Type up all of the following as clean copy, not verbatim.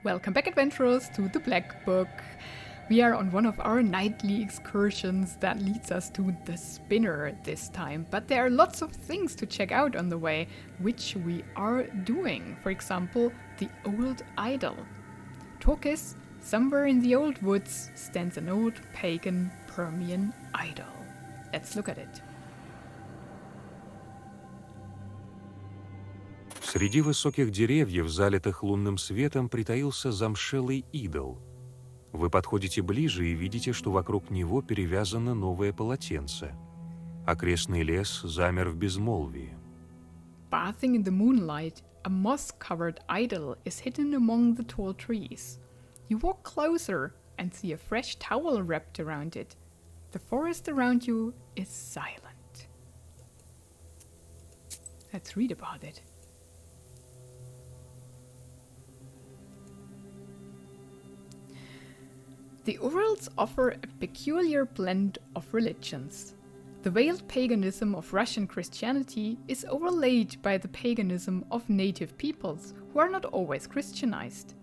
Welcome back, adventurers, to the Black Book. We are on one of our nightly excursions that leads us to the Spinner this time, but there are lots of things to check out on the way, which we are doing. For example, the old idol. Talk is, somewhere in the old woods stands an old pagan Permian idol. Let's look at it. Среди высоких деревьев, залитых лунным светом, притаился замшелый идол. Вы подходите ближе и видите, что вокруг него перевязано новое полотенце. Окрестный лес замер в безмолвии. Bathing in the moonlight, a moss-covered idol is hidden among the tall trees. You walk closer and see a fresh towel wrapped around it. The forest around you is silent. Let's read about it. The Urals offer a peculiar blend of religions. The veiled paganism of Russian Christianity is overlaid by the paganism of native peoples who are not always Christianized.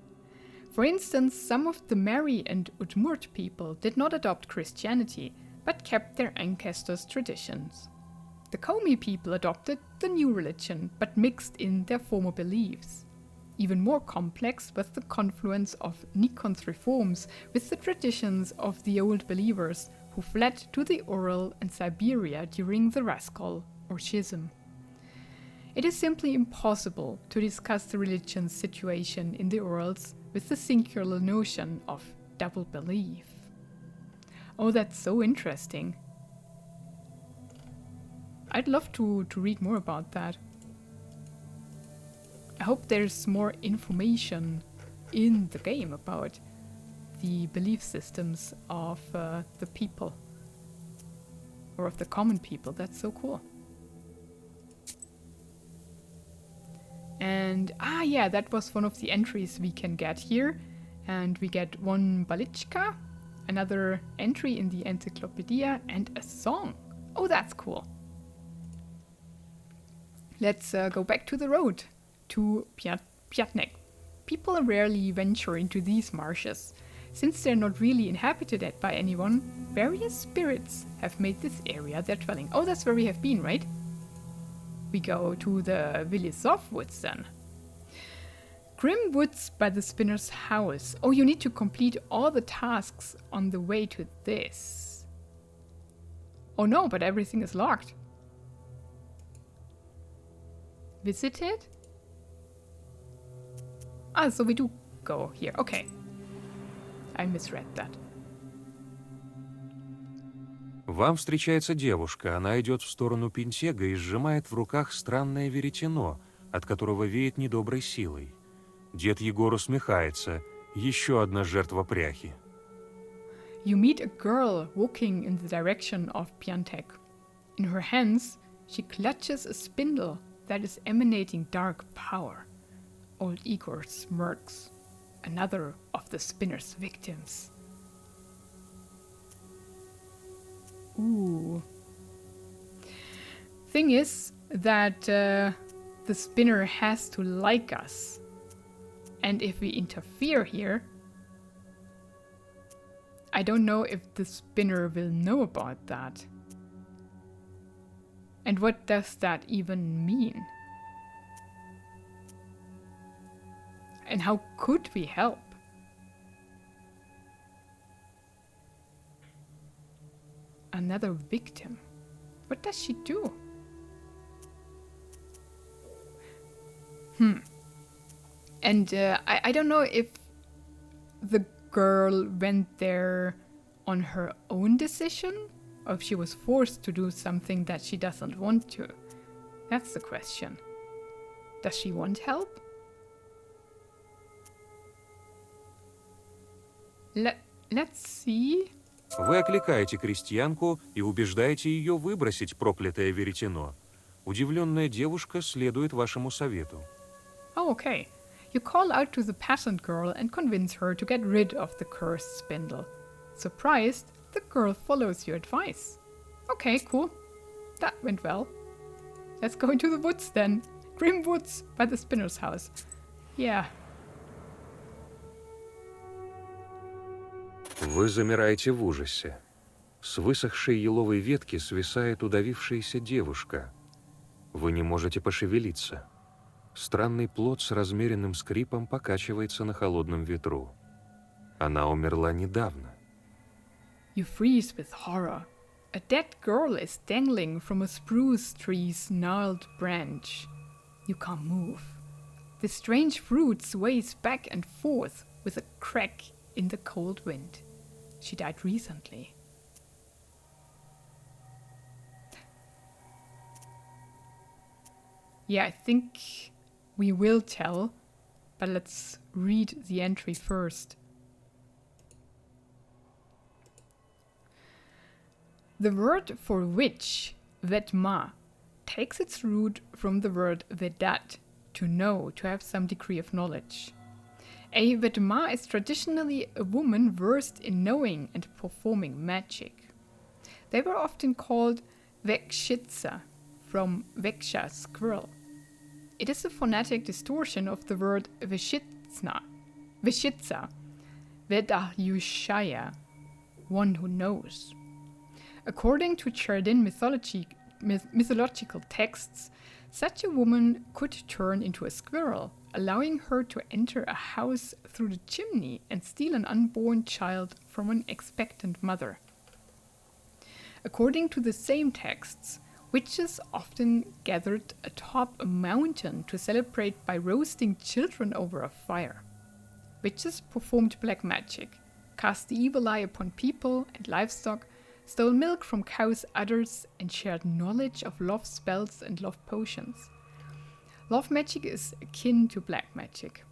For instance, some of the Mari and Udmurt people did not adopt Christianity, but kept their ancestors' traditions. The Komi people adopted the new religion, but mixed in their former beliefs. Even more complex was the confluence of Nikon's reforms with the traditions of the old believers who fled to the Ural and Siberia during the Raskol, or Schism. It is simply impossible to discuss the religion's situation in the Urals with the singular notion of double belief. Oh, that's so interesting. I'd love to read more about that. I hope there's more information in the game about the belief systems of the people, or of the common people. That's so cool. And yeah, that was one of the entries we can get here. And we get one bailichka, another entry in the encyclopedia, and a song. Oh, that's cool. Let's go back to the road. To Piatnek. People rarely venture into these marshes. Since they're not really inhabited by anyone, various spirits have made this area their dwelling. Oh, that's where we have been, right? We go to the Vilisov woods then. Grim woods by the spinner's house. Oh, you need to complete all the tasks on the way to this. Oh no, but everything is locked. Visit it? Ah, so we do go here. Okay. I misread that. Вам встречается девушка. Она идет в сторону Пентега и сжимает в руках странное веретено, от которого веет недоброй силой. Дед Егор усмехается. Еще одна жертва пряхи. You meet a girl walking in the direction of Piantek. In her hands, she clutches a spindle that is emanating dark power. Old Igor smirks, another of the spinner's victims. Ooh. Thing is that the spinner has to like us. And if we interfere here, I don't know if the spinner will know about that. And what does that even mean? And how could we help? Another victim. What does she do? And I don't know if the girl went there on her own decision, or if she was forced to do something that she doesn't want to. That's the question. Does she want help? Let's see. Вы окликаете крестьянку и убеждаете ее выбросить проклятое веретено. Удивленная девушка следует вашему совету. Oh, okay. You call out to the peasant girl and convince her to get rid of the cursed spindle. Surprised, the girl follows your advice. Okay, cool. That went well. Let's go into the woods then. Grim woods by the spinner's house. Yeah. Вы замираете в ужасе. С высохшей еловой ветки свисает удавившаяся девушка. Вы не можете пошевелиться. Странный плод с размеренным скрипом покачивается на холодном ветру. Она умерла недавно. You freeze with horror. A dead girl is dangling from a spruce tree's gnarled branch. You can't move. The strange fruit sways back and forth with a crack in the cold wind. She died recently. Yeah, I think we will tell, but let's read the entry first. The word for witch, vedma, takes its root from the word vedat, to know, to have some degree of knowledge. A vedma is traditionally a woman versed in knowing and performing magic. They were often called vekshitsa, from veksha, squirrel. It is a phonetic distortion of the word veshitsa, vedahyushaya, one who knows. According to Cherdyn mythological texts, such a woman could turn into a squirrel, allowing her to enter a house through the chimney and steal an unborn child from an expectant mother. According to the same texts, witches often gathered atop a mountain to celebrate by roasting children over a fire. Witches performed black magic, cast the evil eye upon people and livestock, stole milk from cows' udders, and shared knowledge of love spells and love potions. Love magic is akin to black magic.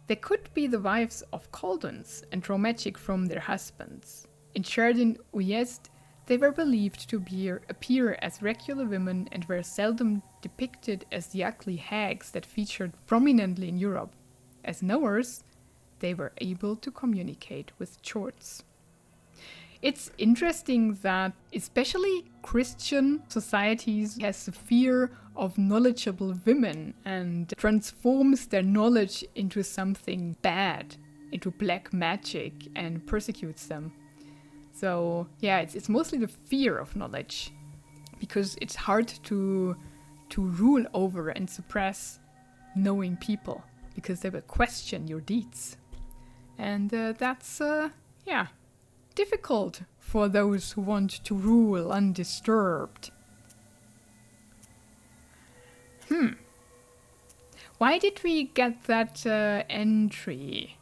They could be the wives of Koldans and draw magic from their husbands. In Cherdyn Uyezd, they were believed to appear as regular women and were seldom depicted as the ugly hags that featured prominently in Europe. As knowers, they were able to communicate with chords. It's interesting that especially Christian societies has a fear of knowledgeable women and transforms their knowledge into something bad, into black magic, and persecutes them. So yeah, it's mostly the fear of knowledge, because it's hard to rule over and suppress knowing people, because they will question your deeds. And that's difficult for those who want to rule undisturbed. Why did we get that entry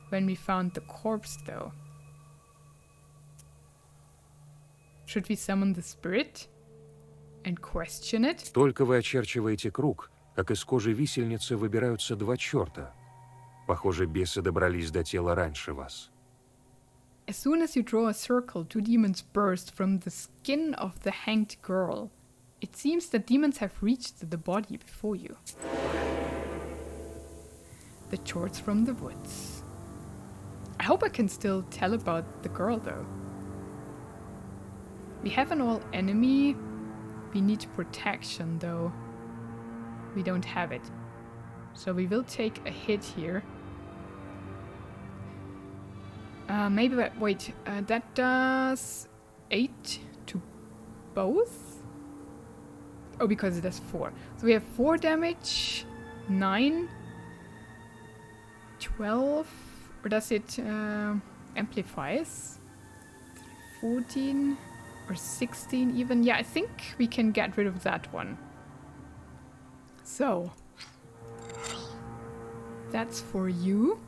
when we found the corpse, though? Should we summon the spirit and question it? Только вы очерчиваете круг, как из кожи висельницы выбираются два черта. Похоже, бесы добрались до тела раньше вас. As soon as you draw a circle, two demons burst from the skin of the hanged girl. It seems that demons have reached the body before you. The chords from the woods. I hope I can still tell about the girl, though. We have an all enemy. We need protection, though. We don't have it. So we will take a hit here. Maybe, wait, that does 8 to both? Oh, because it does 4. So we have 4 damage, 9, 12, or does it amplifies? 14 or 16 even? Yeah, I think we can get rid of that one. So, that's for you.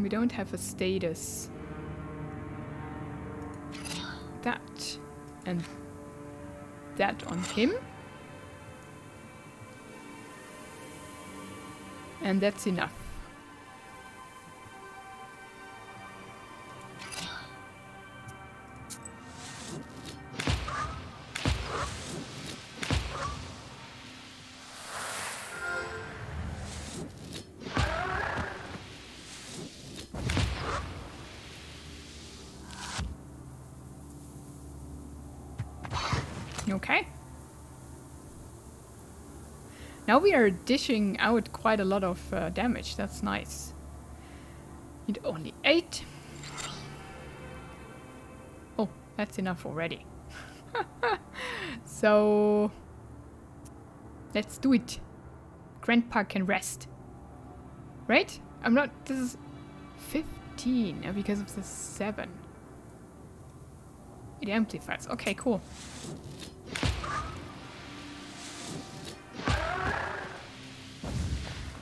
We don't have a status. That and that on him. And that's enough. Okay. Now we are dishing out quite a lot of damage. That's nice. Need only 8. Oh, that's enough already. So let's do it. Grandpa can rest. Right? This is 15 because of the 7. It amplifies. Okay, cool.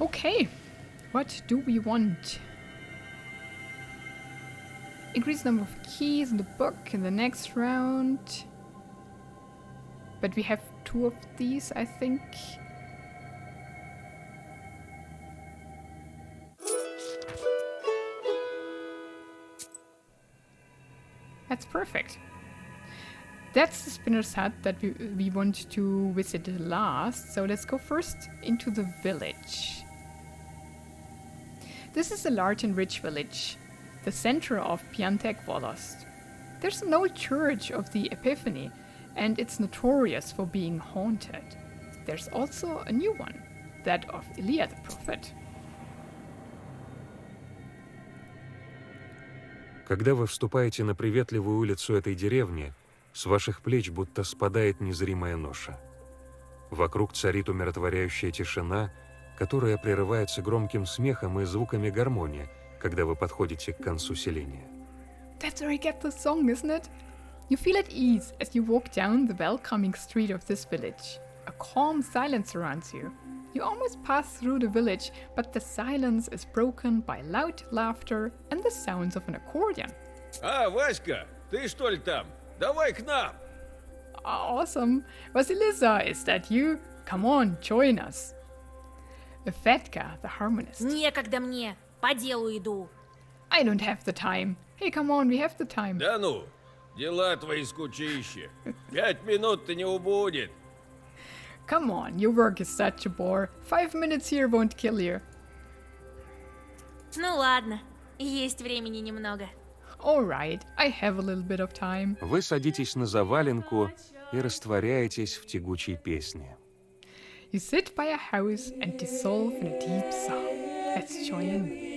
Okay, what do we want? Increase number of keys in the book in the next round. But we have 2 of these, I think. That's perfect. That's the spinner's hut that we want to visit last. So let's go first into the village. This is a large and rich village, the center of Piantek Volost. There's an old church of the Epiphany, and it's notorious for being haunted. There's also a new one, that of Elijah the prophet. Когда вы вступаете на приветливую улицу этой деревни, с ваших плеч будто спадает незримая ноша. Вокруг царит умиротворяющая тишина, которая прерывается громким смехом и звуками гармонии, когда вы подходите к концу селения. That's where I get the song, isn't it? You feel at ease as you walk down the welcoming street of this village. A calm silence surrounds you. You almost pass through the village, but the silence is broken by loud laughter and the sounds of an accordion. А, Васька, ты что ли там? Давай к нам! Awesome! Vasilisa, is that you? Come on, join us. Fetka, the harmonist. Некогда мне, по делу иду. I don't have the time. Hey, come on, we have the time. Да ну, дела твои скучища. 5 минут-то не убудет. Come on, your work is such a bore. 5 minutes here won't kill you. Ну ладно, есть времени немного. Alright, I have a little bit of time. Вы садитесь на заваленку и растворяетесь в тягучей песне. You sit by a house and dissolve in a deep song. Let's join in.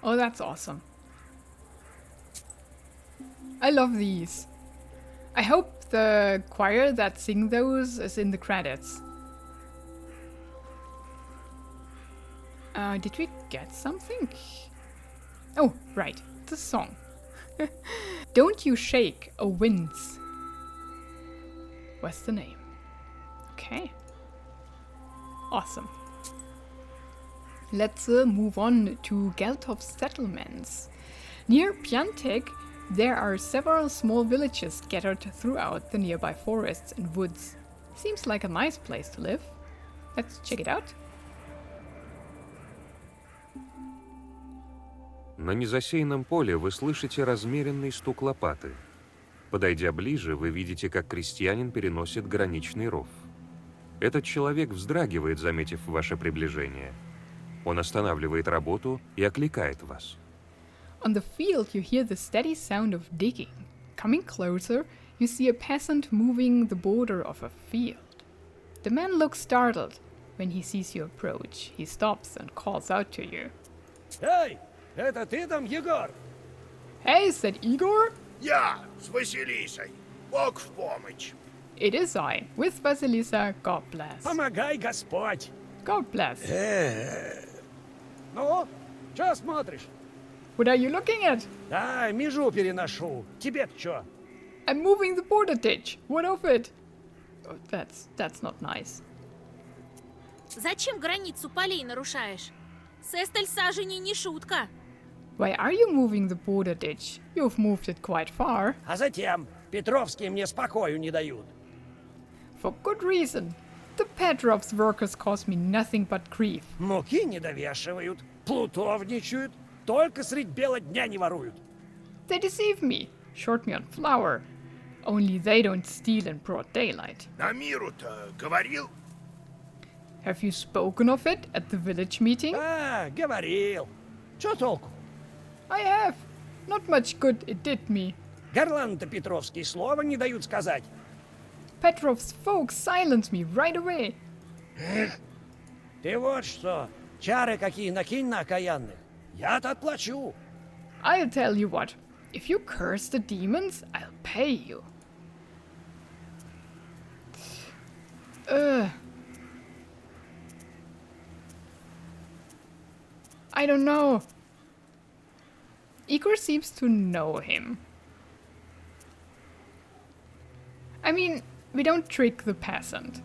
Oh, that's awesome. I love these. I hope the choir that sing those is in the credits. Did we get something? Oh, right, the song. Don't You Shake, O Winds. What's the name? Okay. Awesome. Let's move on to Geltov's settlements. Near Piantek, there are several small villages scattered throughout the nearby forests and woods. Seems like a nice place to live. Let's check it out. На незасеянном поле вы слышите размеренный стук лопаты. Подойдя ближе, вы видите, как крестьянин переносит граничный ров. Этот человек вздрагивает, заметив ваше приближение. Он останавливает работу и окликает вас. On the field you hear the steady sound of digging. Coming closer, you see a peasant moving the border of a field. The man looks startled. When he sees you approach, he stops and calls out to you. Эй, это ты там, Егор? Hey, is that Igor? Я с Василисой. Бог в помощь. It is I, with Vasilisa, God bless. Помогай, Господь. God bless. Ну, чё смотришь? What are you looking at? Да, межу переношу. Тебе-то чё? I'm moving the border ditch. What of it? Oh, that's not nice. Зачем границу полей нарушаешь? Сестель саженей не шутка. Why are you moving the border ditch? You've moved it quite far. А затем Петровские мне спокою не дают. For good reason. The Petrov's workers cause me nothing but grief. Муки не довешивают, плутовничают, только средь бела дня не воруют. They deceive me, short me on flour. Only they don't steal in broad daylight. На миру-то говорил? Have you spoken of it at the village meeting? А, говорил. Чё толку? I have. Not much good it did me. Горлан-то Петровские слова не дают сказать. Petrov's folks silence me right away. Ты вот что, чары какие накинь на окаянных. Я-то отплачу. I'll tell you what. If you curse the demons, I'll pay you. I don't know. Igor seems to know him. I mean, we don't trick the peasant.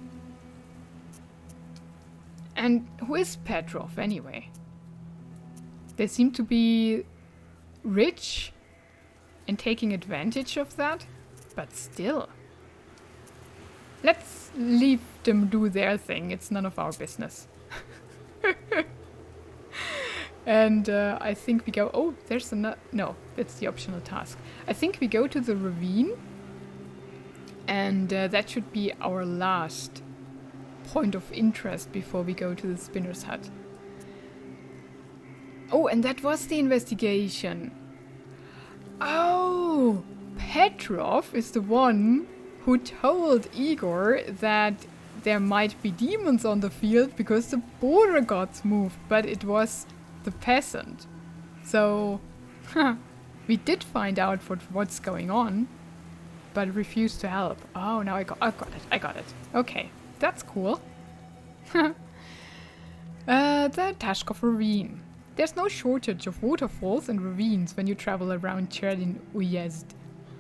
And who is Petrov anyway? They seem to be rich and taking advantage of that, but still. Let's leave them do their thing, it's none of our business. And I think we go... Oh, there's another... No, that's the optional task. I think we go to the ravine. And that should be our last point of interest before we go to the spinner's hut. Oh, and that was the investigation. Oh, Petrov is the one who told Igor that there might be demons on the field because the border gods moved, but it was the peasant. So, we did find out what's going on, but refused to help. Oh, now I got it. Okay, that's cool. The Tashkov ravine. There's no shortage of waterfalls and ravines when you travel around Cherdyn District.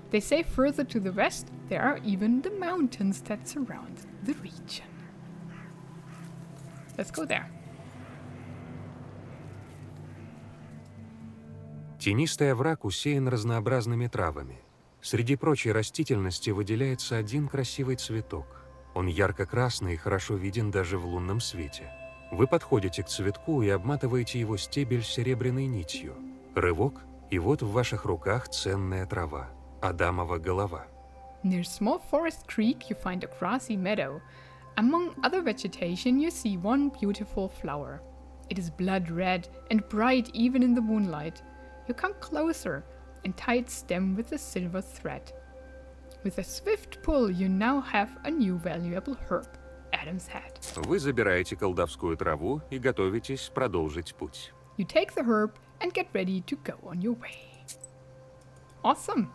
They say further to the west there are even the mountains that surround the region. Let's go there. Тенистый овраг усеян разнообразными травами. Среди прочей растительности выделяется один красивый цветок. Он ярко-красный и хорошо виден даже в лунном свете. Вы подходите к цветку и обматываете его стебель серебряной нитью. Рывок, и вот в ваших руках ценная трава – Адамова голова. Near small forest creek you find a grassy meadow. Among other vegetation you see one beautiful flower. It is blood red and bright even in the moonlight. You come closer and tie its stem with a silver thread. With a swift pull you now have a new valuable herb, Adam's head. Вы забираете колдовскую траву и готовитесь продолжить путь. You take the herb and get ready to go on your way. Awesome!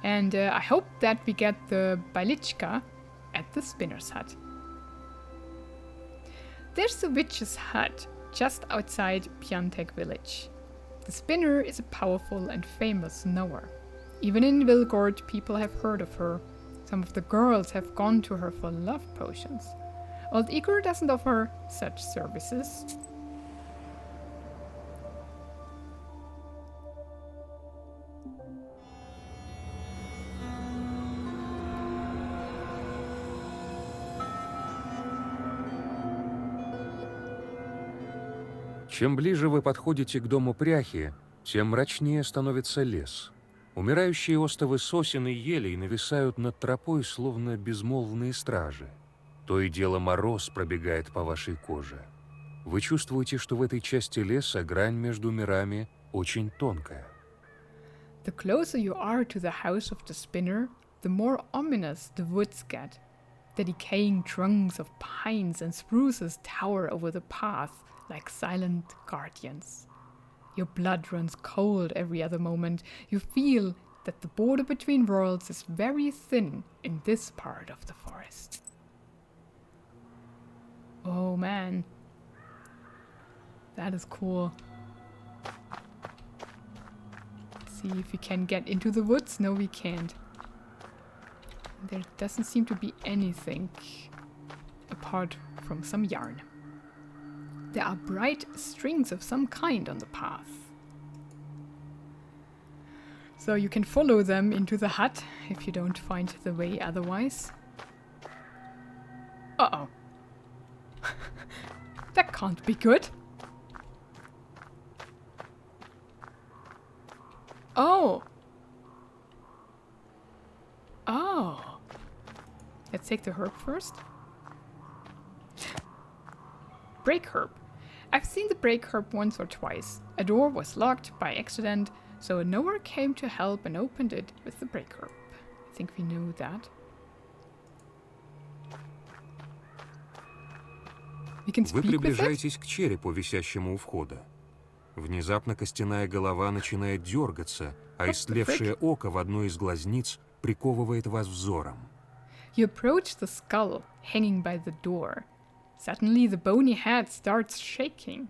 And I hope that we get the bailichka at the spinner's hut. There's the witch's hut. just outside Piantek village. The spinner is a powerful and famous knower. Even in Vilgord, people have heard of her. Some of the girls have gone to her for love potions. Old Igor doesn't offer such services. Чем ближе вы подходите к дому пряхи, тем мрачнее становится лес. Умирающие остовы сосен и елей нависают над тропой, словно безмолвные стражи. То и дело мороз пробегает по вашей коже. Вы чувствуете, что в этой части леса грань между мирами очень тонкая. The closer you are to the house of the spinner, the more ominous the woods get. The decaying trunks of pines and spruces tower over the path like silent guardians. Your blood runs cold every other moment. You feel that the border between worlds is very thin in this part of the forest. Oh man. That is cool. Let's see if we can get into the woods. No, we can't. There doesn't seem to be anything apart from some yarn. There are bright strings of some kind on the path. So you can follow them into the hut if you don't find the way otherwise. Uh-oh. That can't be good. Oh. Oh. Let's take the herb first. Break herb. I've seen the break herb once or twice. A door was locked by accident, so a knower came to help and opened it with the break herb. I think we know that. We can Вы speak with it. приближаетесь к черепу, висящему у входа. Внезапно костяная голова начинает дергаться, а истлевшее око в одной из глазниц приковывает вас взором. You approach the skull hanging by the door. Suddenly the bony head starts shaking.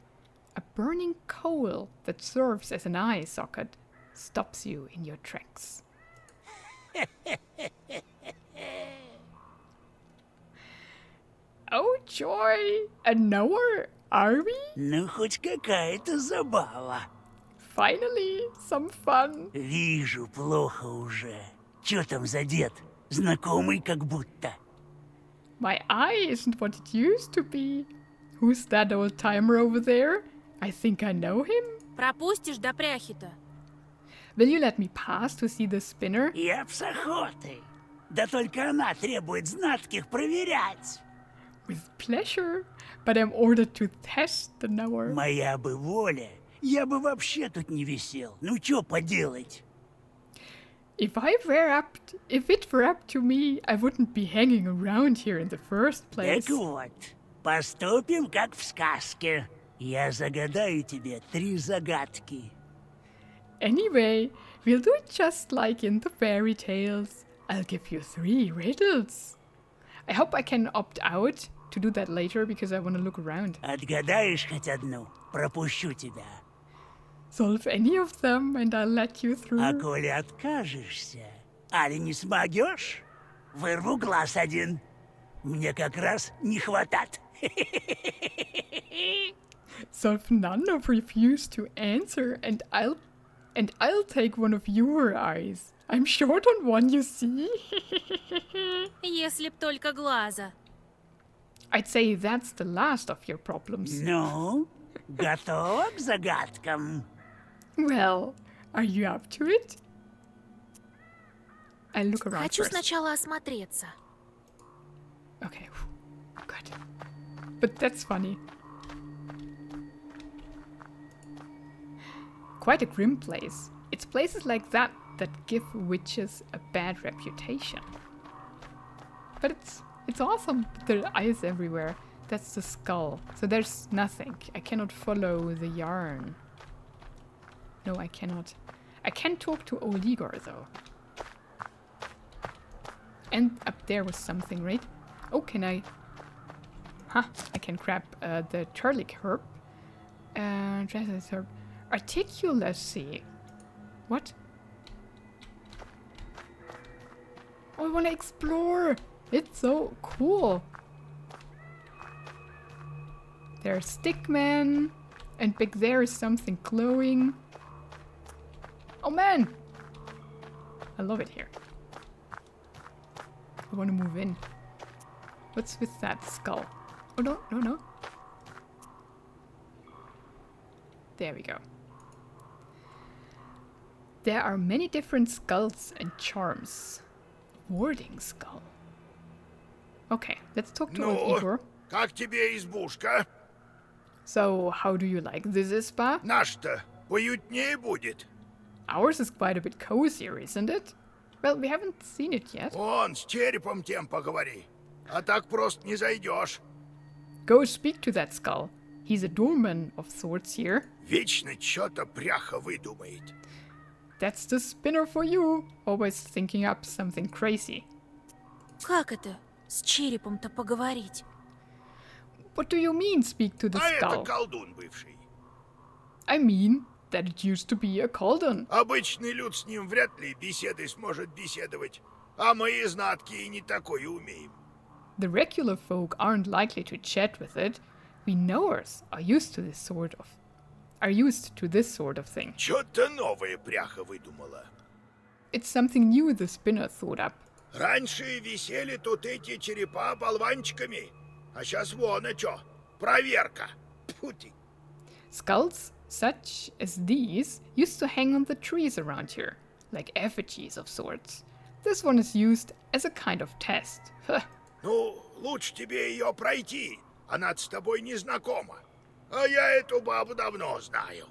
A burning coal that serves as an eye socket stops you in your tracks. Oh joy! A knower, are we? Ну, хоть какая-то забава. Finally, some fun. Вижу, плохо уже. Чё там за дед? Знакомый как будто. My eye isn't what it used to be. Who's that old timer over there? I think I know him. Пропустишь до пряхи-то. Will you let me pass to see the spinner? Я б с охотой. Да только она требует знатких проверять. With pleasure, but I'm ordered to test the knower. Моя бы воля, я бы вообще тут не висел. Ну чё поделать? If it were up to me, I wouldn't be hanging around here in the first place. Так вот, поступим как в сказке. Я загадаю тебе 3 загадки. Anyway, we'll do it just like in the fairy tales. I'll give you 3 riddles. I hope I can opt out to do that later because I want to look around. Отгадаешь хоть одну, пропущу тебя. Solve any of them and I'll let you through. А коли откажешься, али не смогешь, вырву глаз один. Мне как раз не хватает. Solve none or refuse to answer and I'll take one of your eyes. I'm short on one, you see. Если б только глаза. I'd say that's the last of your problems. Ну, готова к загадкам? Well, are you up to it? I'll look around Хочу first. сначала осмотреться. Okay, good. But that's funny. Quite a grim place. It's places like that that give witches a bad reputation. But it's awesome. There are eyes everywhere. That's the skull. So there's nothing. I cannot follow the yarn. No, I cannot. I can talk to old Igor though. And up there was something, right? Oh, can I? Huh, I can grab the turlic herb. Translator. Articulacy. What? Oh, I want to explore. It's so cool. There's stickman. And back there is something glowing. Oh man! I love it here. I want to move in. What's with that skull? Oh no, no, no. There we go. There are many different skulls and charms. Warding skull. Okay, let's talk to old Igor. Как тебе избушка? So, how do you like this изба? Наш-то поютнее будет. Ours is quite a bit cozier, isn't it? Well, we haven't seen it yet. Вон, с черепом тем поговори. А так просто не зайдешь. Go speak to that skull. He's a doorman of sorts here. Вечно что-то пряха выдумает. That's the spinner for you. Always thinking up something crazy. Как это? С черепом-то поговорить? What do you mean, speak to the А это skull? колдун бывший. I mean that it used to be a cauldron. Обычный люд с ним вряд ли беседой сможет беседовать. А мы, знатки, и не такое умеем. The regular folk aren't likely to chat with it. We knowers are used to this sort of thing. Что-то новое пряха выдумала. It's something new the spinner thought up. Раньше висели тут эти черепа болванчиками. А сейчас вон и чё. Проверка. Тьфу ты. Skulls such as these used to hang on the trees around here, like effigies of sorts. This one is used as a kind of test. Huh. Ну, лучше тебе ее пройти. Она-то с тобой не знакома. А я эту бабу давно знаю.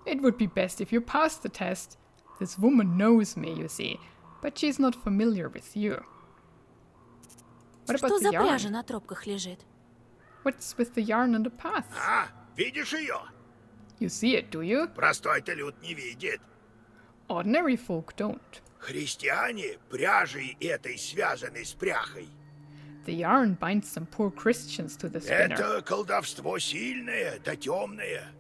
It would be best if you passed the test. This woman knows me, you see, but she's not familiar with you. What Что about за the yarn? пряжа на тропках лежит? What's with the yarn on the path? А, видишь ее? You see it, do you? Простой-то люд не видит. Ordinary folk don't. Христиане пряжей этой связаны с пряхой. The yarn binds some poor Christians to the spinner. Это колдовство сильное, да темное.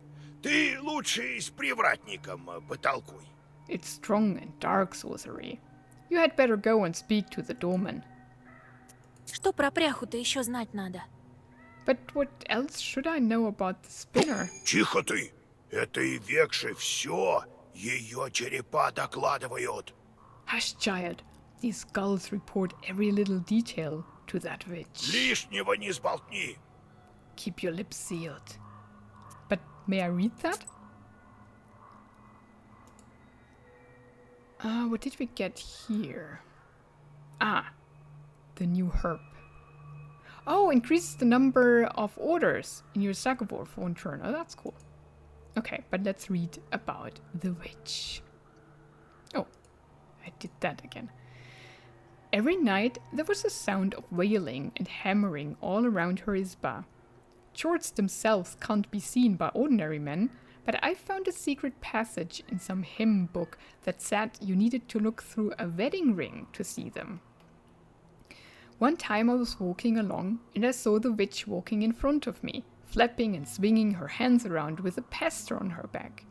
Ты лучше с привратником потолкуй. It's strong and dark sorcery. You had better go and speak to the doorman. Что про пряху-то еще знать надо? But what else should I know about the spinner? Тихо ты! Этой векше все ее черепа докладывают. Hush, child. These skulls report every little detail to that witch. Лишнего не сболтни. Keep your lips sealed. But may I read that? What did we get here? Ah, the new herb. Oh, increases the number of orders in your Sagavor for one turn. Oh, that's cool. Okay, but let's read about the witch. Oh, I did that again. Every night there was a sound of wailing and hammering all around her izba. Chords themselves can't be seen by ordinary men, but I found a secret passage in some hymn book that said you needed to look through a wedding ring to see them. One time I was walking along and I saw the witch walking in front of me, flapping and swinging her hands around with a pestle on her back.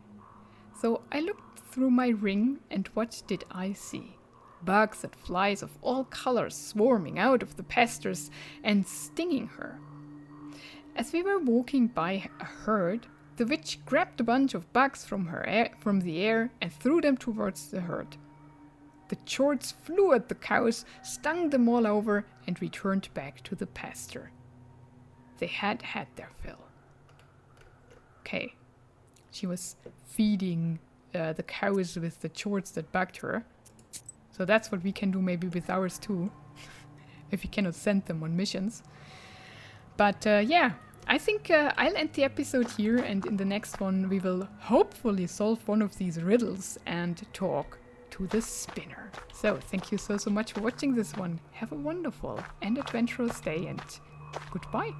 So I looked through my ring, and what did I see? Bugs and flies of all colors swarming out of the pesters and stinging her. As we were walking by a herd, the witch grabbed a bunch of bugs from the air and threw them towards the herd. The chords flew at the cows, stung them all over, and returned back to the pasture. They had had their fill. Okay, she was feeding the cows with the chords that bugged her. So that's what we can do maybe with ours too, if we cannot send them on missions. But yeah, I think I'll end the episode here, and in the next one we will hopefully solve one of these riddles and talk to the spinner. So thank you so much for watching this one. Have a wonderful and adventurous day, and goodbye.